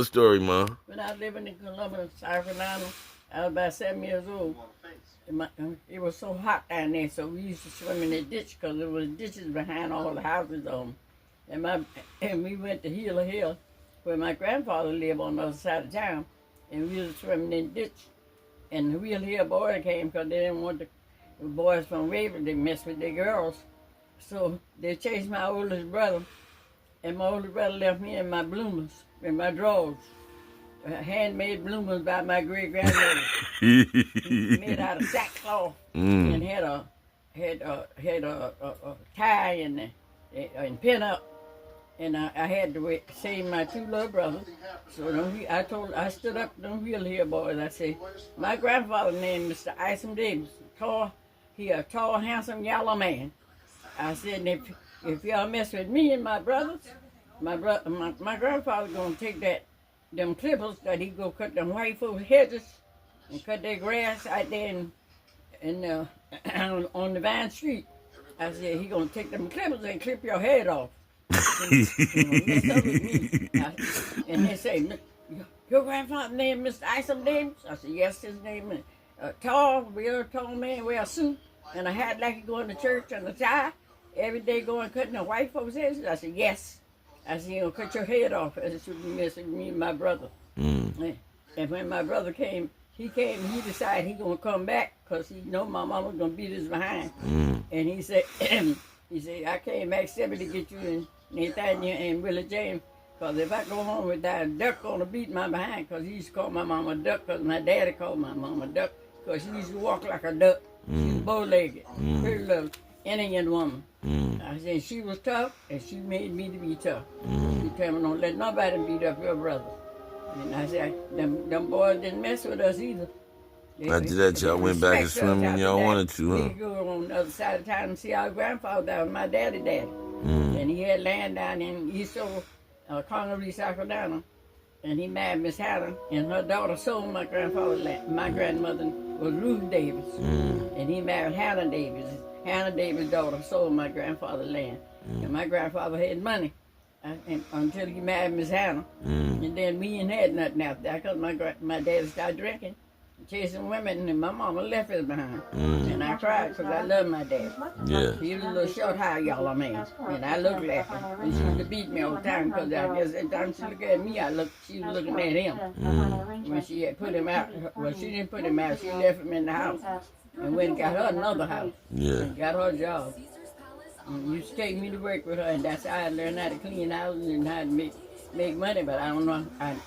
the story, Ma. When I was living in Columbus, South Carolina, I was about 7 years old. It was so hot down there, so we used to swim in the ditch because there was ditches behind all the houses on. And we went to Hill, where my grandfather lived on the other side of town, and we was swimming in the ditch. And the Hill boys came because they didn't want the boys from Waverly to mess with their girls. So they chased my oldest brother, and my oldest brother left me in my bloomers, in my drawers. Handmade bloomers by my great grandmother, made out of sackcloth, and had a tie and pin up, and I had to save my two little brothers. So I stood up to them Hill boys. I said, my grandfather named Mr. Isom Davis, he a tall, handsome yellow man. I said, if y'all mess with me and my brothers, my grandfather gonna take them clippers that he go cut them white folks' hedges and cut their grass out there on the Vine Street. I said, he gonna take them clippers and clip your head off. Mess up with me. And they say, your grandfather named Mr. Isom Davis? I said, yes, his name is real tall man, wear a suit and a hat like he going to church and a tie. Every day going cutting the white folks' heads. I said, yes. I said, you'll cut your head off. It should be messing with me and my brother. And when my brother came, he decided he gonna come back because he know my mama was gonna beat his behind. And he said, I came back 7 to get you and Nathaniel and Willie James, because if I go home with that, Duck gonna beat my behind, because he used to call my mama Duck, because my daddy called my mama Duck, because she used to walk like a duck. She was bow-legged, pretty little Indian woman. I said she was tough, and she made me to be tough. She told me, don't let nobody beat up your brother. And I said, them boys didn't mess with us either. After that, y'all went back and swim when y'all wanted to, huh? We go on the other side of town and see our grandfather. That was my daddy. And he had land down in East Congaree, South Carolina. And he married Miss Hannah, and her daughter sold my grandfather's land. My grandmother was Ruth Davis, and he married Hannah Davis. Hannah Davis' daughter sold my grandfather's land. And my grandfather had money until he married Miss Hannah. And then we ain't had nothing after that because my daddy started drinking, chasing women, and my mama left us behind. And I cried because I love my dad. Yeah. He was a little short, high yellow man. And I looked at him. And she used to beat me all the time because I guess every time she looked at me, she was looking at him. When she had put him out, well, she didn't put him out. She left him in the house and went and got her another house. Yeah. And got her a job. And used to take me to work with her, and that's how I learned how to clean houses and how to make money. But I don't know.